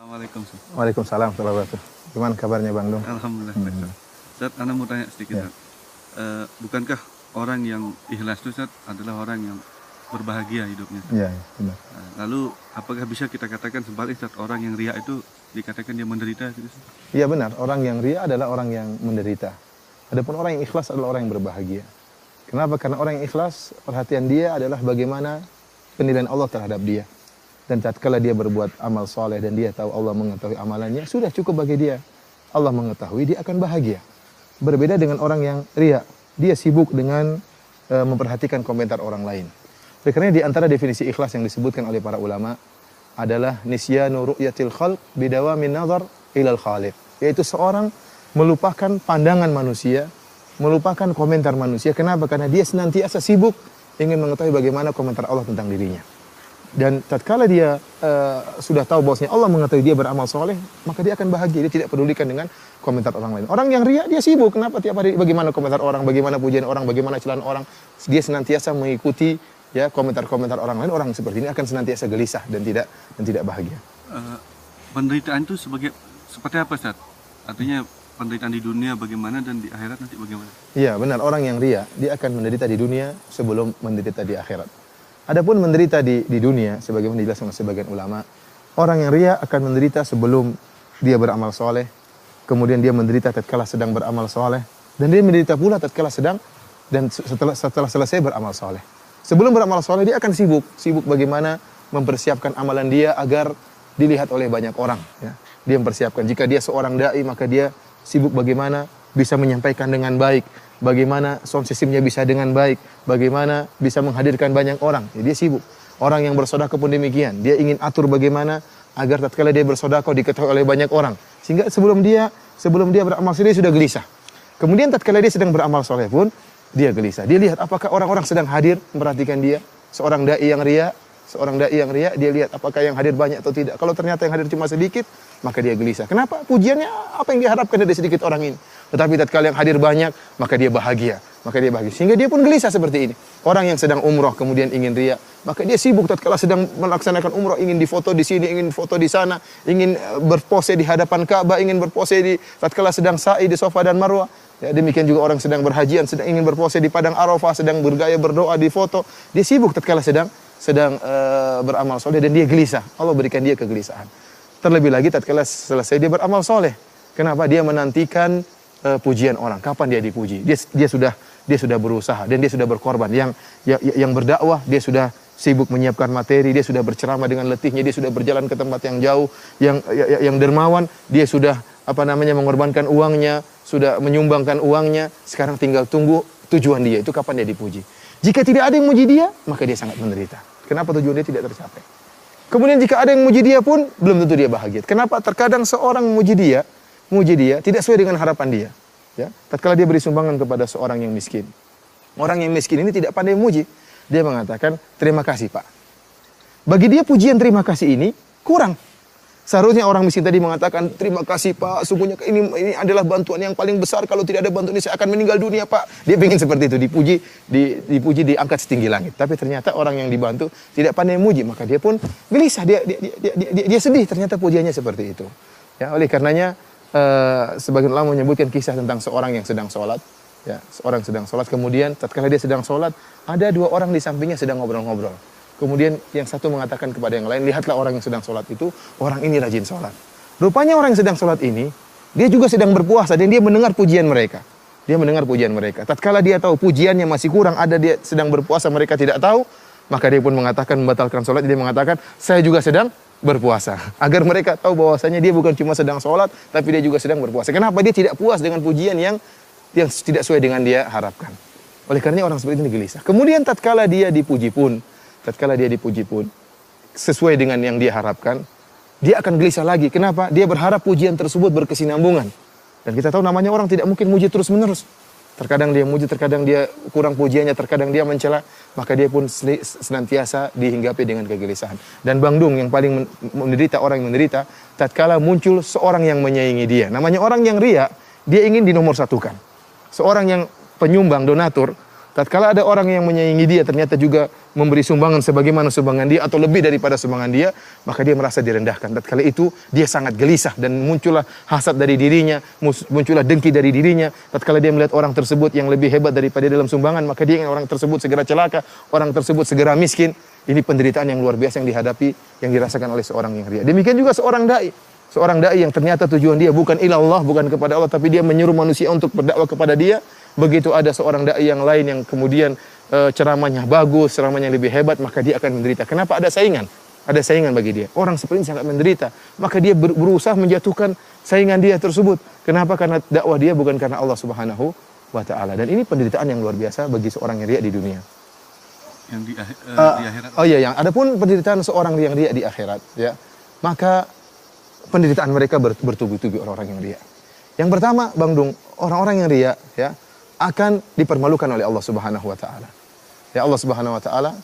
Assalamualaikum, Ustaz. Waalaikumsalam warahmatullahi wabarakatuh. Gimana kabarnya Bang Dong? Alhamdulillah, Ustaz. Ustaz, Ana mau tanya sedikit, Ya. Ustaz. Bukankah orang yang ikhlas itu, Ustaz, adalah orang yang berbahagia hidupnya? Iya, benar. Lalu, apakah bisa kita katakan sebaliknya, Ustaz, orang yang riya itu dikatakan dia menderita gitu, Ustaz? Iya benar, orang yang ria adalah orang yang menderita. Adapun orang yang ikhlas adalah orang yang berbahagia. Kenapa? Karena orang yang ikhlas, perhatian dia adalah bagaimana penilaian Allah terhadap dia. Dan tatkala dia berbuat amal soleh dan dia tahu Allah mengetahui amalannya, sudah cukup bagi dia. Allah mengetahui, dia akan bahagia. Berbeda dengan orang yang ria. Dia sibuk dengan memperhatikan komentar orang lain. Oleh karena di antara definisi ikhlas yang disebutkan oleh para ulama adalah nisyanu ru'yatil khalq bidawamin nazar ilal khaliq. Yaitu seorang melupakan pandangan manusia, melupakan komentar manusia. Kenapa? Karena dia senantiasa sibuk ingin mengetahui bagaimana komentar Allah tentang dirinya. Dan tatkala dia sudah tahu bahwasanya Allah mengetahui dia beramal soleh, maka dia akan bahagia. Dia tidak pedulikan dengan komentar orang lain. Orang yang ria, dia sibuk. Kenapa? Tiap hari bagaimana komentar orang, bagaimana pujian orang, bagaimana celaan orang. Dia senantiasa mengikuti ya komentar-komentar orang lain. Orang seperti ini akan senantiasa gelisah dan tidak bahagia. Penderitaan itu seperti apa, Ustaz? Artinya penderitaan di dunia bagaimana dan di akhirat nanti bagaimana? Iya, benar. Orang yang ria, dia akan menderita di dunia sebelum menderita di akhirat. Adapun menderita di dunia, sebagaimana dijelaskan oleh sebagian ulama, orang yang ria akan menderita sebelum dia beramal soleh, kemudian dia menderita tatkala sedang beramal soleh, dan dia menderita pula tatkala sedang dan setelah selesai beramal soleh. Sebelum beramal soleh dia akan sibuk bagaimana mempersiapkan amalan dia agar dilihat oleh banyak orang. Ya. Dia mempersiapkan. Jika dia seorang dai maka dia sibuk bagaimana bisa menyampaikan dengan baik. Bagaimana sound systemnya bisa dengan baik, bagaimana bisa menghadirkan banyak orang. Ya, dia sibuk. Orang yang bersedekah pun demikian. Dia ingin atur bagaimana agar tatkala dia bersedekah diketahui oleh banyak orang. Sehingga sebelum dia beramal soleh dia sudah gelisah. Kemudian tatkala dia sedang beramal soleh pun dia gelisah. Dia lihat apakah orang-orang sedang hadir memperhatikan dia. Seorang dai yang ria, dia lihat apakah yang hadir banyak atau tidak. Kalau ternyata yang hadir cuma sedikit, maka dia gelisah. Kenapa? Pujiannya apa yang diharapkan dari sedikit orang ini. Tetapi tatkala yang hadir banyak, maka dia bahagia. Sehingga dia pun gelisah seperti ini. Orang yang sedang umroh kemudian ingin ria, maka dia sibuk tatkala sedang melaksanakan umroh, ingin difoto di sini, ingin foto di sana, ingin berpose di hadapan Ka'bah, ingin berpose di tatkala sedang sa'i di Safa dan Marwah. Ya, demikian juga orang sedang berhajian, sedang ingin berpose di padang Arafah, sedang bergaya berdoa di foto. Dia sibuk tatkala sedang beramal soleh dan dia gelisah. Allah berikan dia kegelisahan. Terlebih lagi tatkala selesai dia beramal soleh. Kenapa? Dia menantikan pujian orang. Kapan dia dipuji? Dia sudah berusaha dan dia sudah berkorban. Yang berdakwah dia sudah sibuk menyiapkan materi, dia sudah berceramah dengan letihnya, dia sudah berjalan ke tempat yang jauh, yang dermawan, dia sudah mengorbankan uangnya, sudah menyumbangkan uangnya. Sekarang tinggal tunggu tujuan dia itu kapan dia dipuji. Jika tidak ada yang memuji dia, maka dia sangat menderita. Kenapa tujuan dia tidak tercapai? Kemudian jika ada yang memuji dia pun belum tentu dia bahagia. Kenapa? Terkadang seorang memuji dia tidak sesuai dengan harapan dia. Ya, tatkala dia beri sumbangan kepada seorang yang miskin. Orang yang miskin ini tidak pandai memuji. Dia mengatakan, "Terima kasih, Pak." Bagi dia pujian terima kasih ini kurang. Seharusnya orang miskin tadi mengatakan, "Terima kasih, Pak. Sungguhnya ini adalah bantuan yang paling besar. Kalau tidak ada bantuan ini saya akan meninggal dunia, Pak." Dia ingin seperti itu, dipuji diangkat setinggi langit. Tapi ternyata orang yang dibantu tidak pandai memuji, maka dia pun gelisah. Dia sedih ternyata pujiannya seperti itu. Ya, oleh karenanya sebagian ulama menyebutkan kisah tentang seorang yang sedang sholat. Ya, seorang sedang sholat, kemudian tatkala dia sedang sholat, ada dua orang di sampingnya sedang ngobrol-ngobrol. Kemudian yang satu mengatakan kepada yang lain, "Lihatlah orang yang sedang sholat itu, orang ini rajin sholat." Rupanya orang yang sedang sholat ini, dia juga sedang berpuasa dan dia mendengar pujian mereka. Tatkala dia tahu pujiannya masih kurang, ada dia sedang berpuasa, mereka tidak tahu, maka dia pun mengatakan, membatalkan sholat. Dia mengatakan, "Saya juga sedang berpuasa." Agar mereka tahu bahwasanya dia bukan cuma sedang sholat, tapi dia juga sedang berpuasa. Kenapa? Dia tidak puas dengan pujian yang tidak sesuai dengan dia harapkan. Oleh karenanya orang seperti ini gelisah. Kemudian tatkala dia dipuji pun sesuai dengan yang dia harapkan, dia akan gelisah lagi. Kenapa? Dia berharap pujian tersebut berkesinambungan. Dan kita tahu namanya orang tidak mungkin muji terus-menerus. Terkadang dia muji, terkadang dia kurang pujiannya, terkadang dia mencela, maka dia pun senantiasa dihinggapi dengan kegelisahan. Dan Bang Dung yang paling menderita, orang yang menderita, tatkala muncul seorang yang menyaingi dia. Namanya orang yang ria, dia ingin dinomorsatukan. Seorang yang penyumbang, donatur, Tatkala ada orang yang menyaingi dia ternyata juga memberi sumbangan sebagaimana sumbangan dia atau lebih daripada sumbangan dia, maka dia merasa direndahkan. Tatkala itu dia sangat gelisah dan muncullah hasad dari dirinya, muncullah dengki dari dirinya. Tatkala dia melihat orang tersebut yang lebih hebat daripada dia dalam sumbangan, maka dia ingin orang tersebut segera celaka, orang tersebut segera miskin. Ini penderitaan yang luar biasa yang dihadapi, yang dirasakan oleh seorang yang riya. Demikian juga seorang dai. Seorang dai yang ternyata tujuan dia bukan ilallah, bukan kepada Allah, tapi dia menyuruh manusia untuk berdakwah kepada dia. Begitu ada seorang dai yang lain yang kemudian ceramahnya bagus, ceramahnya lebih hebat, maka dia akan menderita. Kenapa? Ada saingan. Ada saingan bagi dia. Orang seperti ini sangat menderita. Maka dia berusaha menjatuhkan saingan dia tersebut. Kenapa? Karena dakwah dia bukan karena Allah Subhanahu wa taala. Dan ini penderitaan yang luar biasa bagi seorang yang riya di dunia. Yang di akhirat. Oh iya, yang adapun penderitaan seorang yang riya di akhirat, ya. Maka penderitaan mereka bertubi-tubi orang-orang yang riya. Yang pertama, Bang Dung, orang-orang yang riya, ya, akan dipermalukan oleh Allah Subhanahu wa taala. Ya, Allah Subhanahu wa taala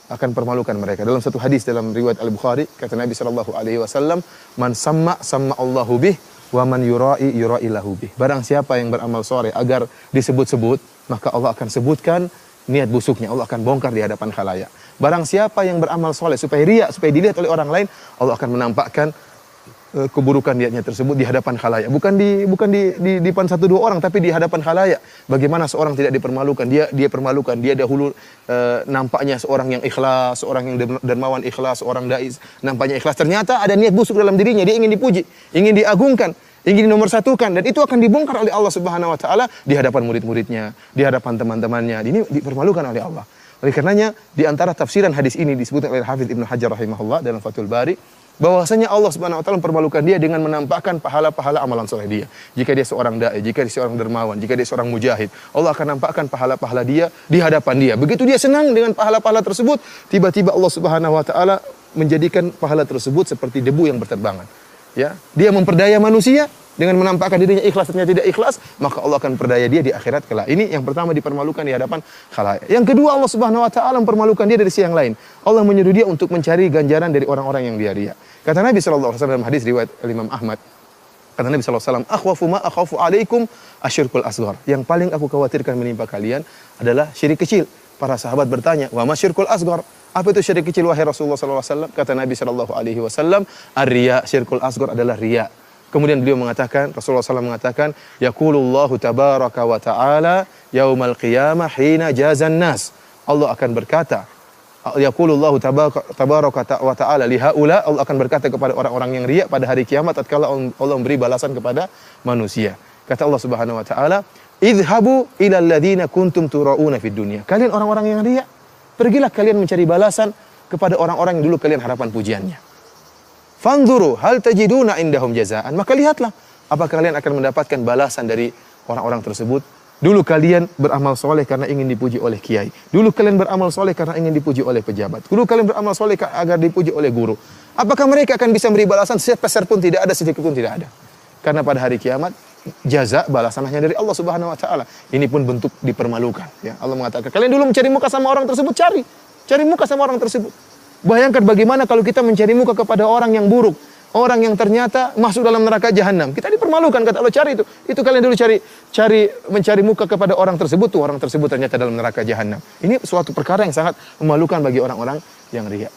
akan permalukan mereka. Dalam satu hadis dalam riwayat Al-Bukhari, kata Nabi sallallahu alaihi wasallam, "Man samma Allahu bih wa man yura'i lahu bih." Barang siapa yang beramal soleh agar disebut-sebut, maka Allah akan sebutkan niat busuknya, Allah akan bongkar di hadapan khalayak. Barang siapa yang beramal soleh supaya riya, supaya dilihat oleh orang lain, Allah akan menampakkan keburukan niatnya tersebut di hadapan khalayak. Bukan di depan satu dua orang, tapi di hadapan khalayak. Bagaimana seorang tidak dipermalukan? Dia permalukan. Dia dahulu nampaknya seorang yang ikhlas, seorang yang dermawan ikhlas, seorang dai nampaknya ikhlas. Ternyata ada niat busuk dalam dirinya. Dia ingin dipuji, ingin diagungkan, ingin dinomorsatukan, dan itu akan dibongkar oleh Allah Subhanahu wa taala di hadapan murid-muridnya, di hadapan teman-temannya. Ini dipermalukan oleh Allah. Oleh karenanya di antara tafsiran hadis ini disebutkan oleh Hafidz Ibnu Hajar rahimahullah dalam Fathul Bari, bahwasanya Allah Subhanahu wa taala mempermalukan dia dengan menampakkan pahala-pahala amalan soleh dia. Jika dia seorang dai, jika dia seorang dermawan, jika dia seorang mujahid, Allah akan nampakkan pahala-pahala dia di hadapan dia. Begitu dia senang dengan pahala-pahala tersebut, tiba-tiba Allah Subhanahu wa taala menjadikan pahala tersebut seperti debu yang berterbangan. Ya, dia memperdaya manusia dengan menampakkan dirinya ikhlas ternyata tidak ikhlas, maka Allah akan perdaya dia di akhirat kelak. Ini yang pertama dipermalukan di hadapan khalayak. Yang kedua, Allah Subhanahu wa taala mempermalukan dia dari sisi yang lain. Allah menyuruh dia untuk mencari ganjaran dari orang-orang yang dia riya. Kata Nabi sallallahu alaihi wasallam dalam hadis riwayat Imam Ahmad, kata Nabi sallallahu alaihi wasallam, "Akhwafu ma akhafu alaikum asyirkul asghar." Yang paling aku khawatirkan menimpa kalian adalah syirik kecil. Para sahabat bertanya, "Wa ma syirkul asghar?" Apa itu syirik kecil wahai Rasulullah sallallahu alaihi wasallam? Kata Nabi sallallahu alaihi wasallam, "Ar-riya, syirkul asghar adalah riya." Kemudian beliau mengatakan, Rasulullah SAW mengatakan, "Yaqulullahu tabaraka wa ta'ala yaumal qiyamah hina jazan nas." Allah akan berkata, Yaqulullahu tabaraka wa ta'ala li haula, Allah akan berkata kepada orang-orang yang riya pada hari kiamat tatkala Allah memberi balasan kepada manusia. Kata Allah Subhanahu wa taala, "Idhabu ila alladziina kuntum turauna fid dunya." Kalian orang-orang yang riya, pergilah kalian mencari balasan kepada orang-orang yang dulu kalian harapan pujiannya. Fanzuru hal tajiduna indahum jazaan. Maka lihatlah apakah kalian akan mendapatkan balasan dari orang-orang tersebut. Dulu kalian beramal soleh karena ingin dipuji oleh kiai. Dulu kalian beramal soleh karena ingin dipuji oleh pejabat. Dulu kalian beramal soleh agar dipuji oleh guru. Apakah mereka akan bisa memberi balasan? Sepeser pun tidak ada, sedikit pun tidak ada. Karena pada hari kiamat jaza balasan hanya dari Allah Subhanahu wa taala. Ini pun bentuk dipermalukan, ya. Allah mengatakan, kalian dulu mencari muka sama orang tersebut, cari muka sama orang tersebut. Bayangkan bagaimana kalau kita mencari muka kepada orang yang buruk, orang yang ternyata masuk dalam neraka jahanam. Kita dipermalukan, kata Allah, cari itu. Itu kalian dulu mencari muka kepada orang tersebut, tuh orang tersebut ternyata dalam neraka jahanam. Ini suatu perkara yang sangat memalukan bagi orang-orang yang riya.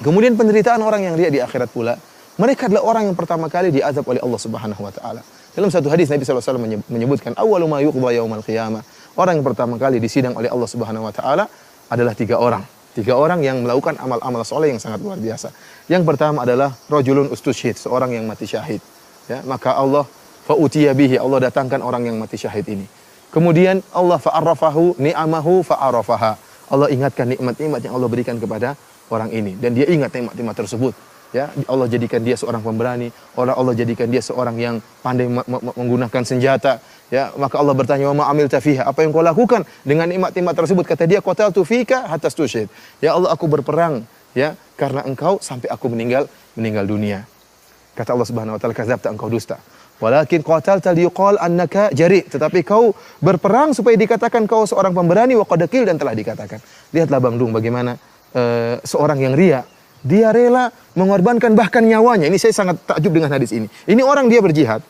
Kemudian penderitaan orang yang riya di akhirat pula, mereka adalah orang yang pertama kali diazab oleh Allah Subhanahu wa taala. Dalam satu hadis Nabi sallallahu alaihi wasallam menyebutkan, awwalu ma yuqda yaumal qiyamah. Orang yang pertama kali disidang oleh Allah Subhanahu wa taala adalah 3 orang. 3 orang yang melakukan amal-amal soleh yang sangat luar biasa. Yang pertama adalah rajulun ustusyhid, seorang yang mati syahid. Ya, maka Allah fa'utiya bihi, Allah datangkan orang yang mati syahid ini. Kemudian Allah fa'arrafahu ni'amahu fa'arafaha. Allah ingatkan nikmat-nikmat yang Allah berikan kepada orang ini dan dia ingat nikmat-nikmat tersebut. Ya, Allah jadikan dia seorang pemberani, Allah jadikan dia seorang yang pandai menggunakan senjata. Ya, maka Allah bertanya, "Wa ma amilta fiha?" Apa yang kau lakukan dengan nikmat-nikmat tersebut? Kata dia, "Qataltu fika hatta stusyhid." Ya Allah, aku berperang ya karena engkau sampai aku meninggal dunia. Kata Allah Subhanahu wa taala, "Kadzabta, engkau dusta. Walakin qatalta liyuqal annaka jari." Tetapi kau berperang supaya dikatakan kau seorang pemberani, wa qad qil, dan telah dikatakan. Lihatlah Bang Dung bagaimana seorang yang riya, dia rela mengorbankan bahkan nyawanya. Ini saya sangat takjub dengan hadis ini. Ini orang dia berjihad.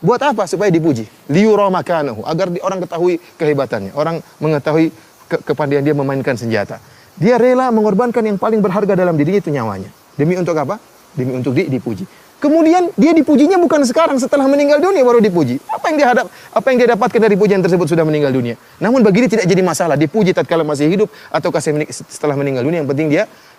Buat apa? Supaya dipuji. Liyura makanahu, agar orang ketahui kehebatannya. Orang mengetahui kepandaian dia memainkan senjata. Dia rela mengorbankan yang paling berharga dalam dirinya itu nyawanya. Demi untuk apa? Demi untuk dipuji. Kemudian dia dipujinya bukan sekarang setelah meninggal dunia baru dipuji. Apa yang dia dapatkan dari pujian tersebut sudah meninggal dunia. Namun bagi dia tidak jadi masalah dipuji tatkala masih hidup ataukah setelah meninggal dunia,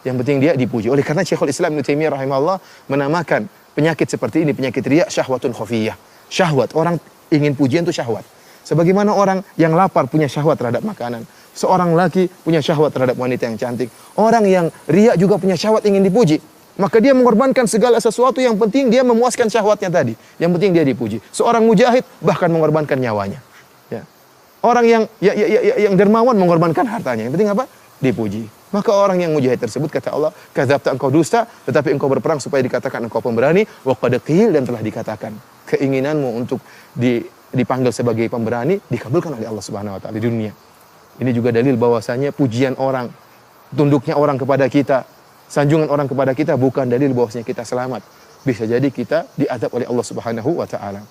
yang penting dia dipuji. Oleh karena Syekhul Islam Ibnu Taimiyah rahimahullah menamakan penyakit seperti ini penyakit riya syahwatun khafiyah. Syahwat, orang ingin pujian itu syahwat. Sebagaimana orang yang lapar punya syahwat terhadap makanan. Seorang laki punya syahwat terhadap wanita yang cantik. Orang yang riya juga punya syahwat ingin dipuji. Maka dia mengorbankan segala sesuatu, yang penting dia memuaskan syahwatnya tadi. Yang penting dia dipuji. Seorang mujahid bahkan mengorbankan nyawanya. Ya. Orang yang dermawan mengorbankan hartanya. Yang penting apa? Dipuji. Maka orang yang mujahid tersebut kata Allah, kadzabta, engkau dusta, tetapi engkau berperang supaya dikatakan engkau pemberani, wa qad qil, dan telah dikatakan. Keinginanmu untuk dipanggil sebagai pemberani dikabulkan oleh Allah Subhanahu wa taala di dunia. Ini juga dalil bahwasanya pujian orang, tunduknya orang kepada kita, sanjungan orang kepada kita bukan dalil bahwasanya kita selamat. Bisa jadi kita diazab oleh Allah Subhanahu wa taala.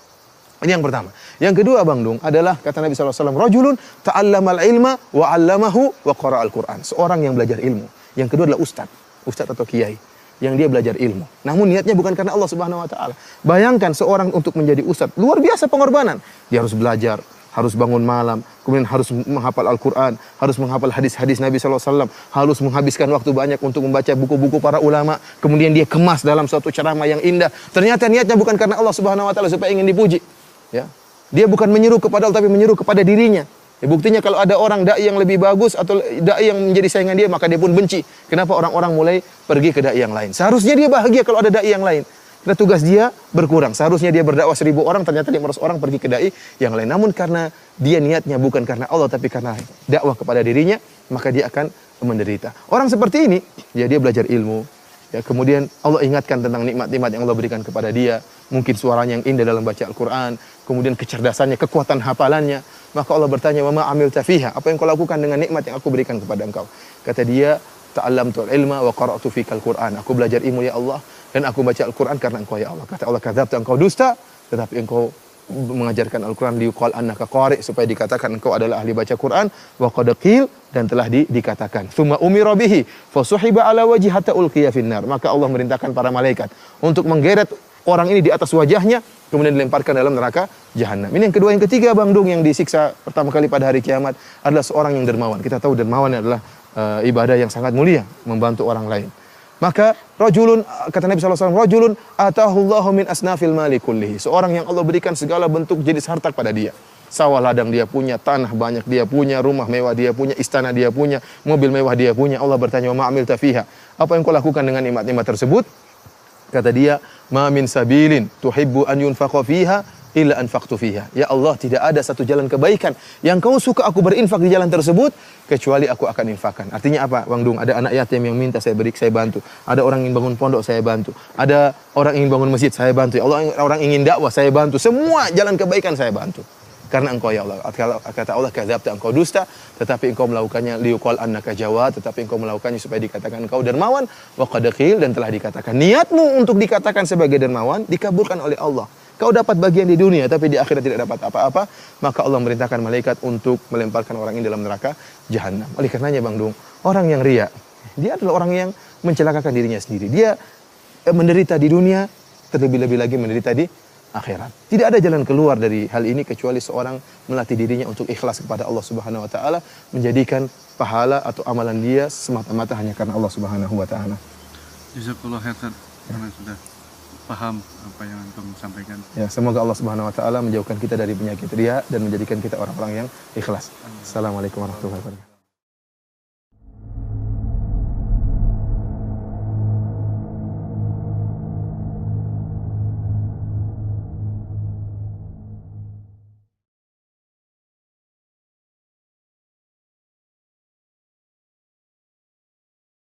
Ini yang pertama. Yang kedua, Bang Dung, adalah kata Nabi sallallahu alaihi wasallam, rajulun ta'allamal ilma wa 'allamahu wa qara'al Qur'an. Seorang yang belajar ilmu. Yang kedua adalah ustaz atau kiai yang dia belajar ilmu. Namun niatnya bukan karena Allah Subhanahu wa taala. Bayangkan seorang untuk menjadi ustaz, luar biasa pengorbanan. Dia harus belajar, harus bangun malam, kemudian harus menghafal Al-Quran, harus menghafal hadis-hadis Nabi SAW, harus menghabiskan waktu banyak untuk membaca buku-buku para ulama, kemudian dia kemas dalam suatu ceramah yang indah. Ternyata niatnya bukan karena Allah Subhanahu wa taala supaya ingin dipuji. Ya. Dia bukan menyeru kepada Allah tapi menyeru kepada dirinya. Ya, buktinya kalau ada orang dai yang lebih bagus atau dai yang menjadi saingan dia, maka dia pun benci. Kenapa orang-orang mulai pergi ke dai yang lain? Seharusnya dia bahagia kalau ada dai yang lain. Karena tugas dia berkurang. Seharusnya dia berdakwah 1000 orang, ternyata 500 orang pergi ke dai yang lain. Namun karena dia niatnya bukan karena Allah tapi karena dakwah kepada dirinya, maka dia akan menderita. Orang seperti ini, ya dia belajar ilmu. Ya, kemudian Allah ingatkan tentang nikmat-nikmat yang Allah berikan kepada dia. Mungkin suaranya yang indah dalam baca Al-Quran, kemudian kecerdasannya, kekuatan hafalannya. Maka Allah bertanya, "Wa ma amilta fiha?" Apa yang kau lakukan dengan nikmat yang aku berikan kepada engkau? Kata dia, "Ta'allamtul ilma wa qara'tu fikal Qur'an." Aku belajar ilmu ya Allah dan aku baca Al-Quran karena engkau ya Allah. Kata Allah, "Kadzabta, engkau dusta, tetapi engkau mengajarkan Al-Quran liqal annaka qari', supaya dikatakan engkau adalah ahli baca Quran, wa qad qil, dan telah dikatakan. Tsumma umira bihi fasuhiba ala wajhi hatta ulqiya finnar." Maka Allah merintahkan para malaikat untuk menggeret orang ini di atas wajahnya, kemudian dilemparkan dalam neraka jahanam. Ini yang kedua. Yang ketiga, Bang Dung, yang disiksa pertama kali pada hari kiamat adalah seorang yang dermawan. Kita tahu dermawan adalah ibadah yang sangat mulia, membantu orang lain. Maka rajulun, kata Nabi SAW, rajulun atahullahu min asnafil mali kullihi. Seorang yang Allah berikan segala bentuk jenis harta kepada dia. Sawah ladang dia punya, tanah banyak dia punya, rumah mewah dia punya, istana dia punya, mobil mewah dia punya. Allah bertanya, "Wa ma amilta fiha?" Apa yang kau lakukan dengan nikmat-nikmat tersebut? Kata dia, "Ma min sabilin tuhibbu an yunfaqa fiha illa anfaqtu fiha." Ya Allah, tidak ada satu jalan kebaikan yang kau suka aku berinfak di jalan tersebut kecuali aku akan infakkan. Artinya apa, Bang Dung? Ada anak yatim yang minta saya bantu. Ada orang ingin bangun pondok, saya bantu. Ada orang ingin bangun masjid, saya bantu. Ya Allah, orang ingin dakwah, saya bantu. Semua jalan kebaikan saya bantu. Karena engkau ya Allah. Kata Allah, kadzabta, engkau dusta, tetapi engkau melakukannya liuqal annaka jawad, tetapi engkau melakukannya supaya dikatakan engkau dermawan, wa qad qil, dan telah dikatakan. Niatmu untuk dikatakan sebagai dermawan dikabulkan oleh Allah. Kau dapat bagian di dunia tapi di akhirat tidak dapat apa-apa, maka Allah merintahkan malaikat untuk melemparkan orang ini dalam neraka jahanam. Oleh karenanya, Bang Dung, orang yang riya, dia adalah orang yang mencelakakan dirinya sendiri. Dia menderita di dunia, terlebih-lebih lagi menderita di akhirat. Tidak ada jalan keluar dari hal ini kecuali seorang melatih dirinya untuk ikhlas kepada Allah Subhanahu wa taala, menjadikan pahala atau amalan dia semata-mata hanya karena Allah Subhanahu wa taala. Jazakallah khairan karena sudah paham apa yang antum sampaikan. Ya, semoga Allah Subhanahu wa taala menjauhkan kita dari penyakit riya dan menjadikan kita orang-orang yang ikhlas. Assalamualaikum warahmatullahi wabarakatuh.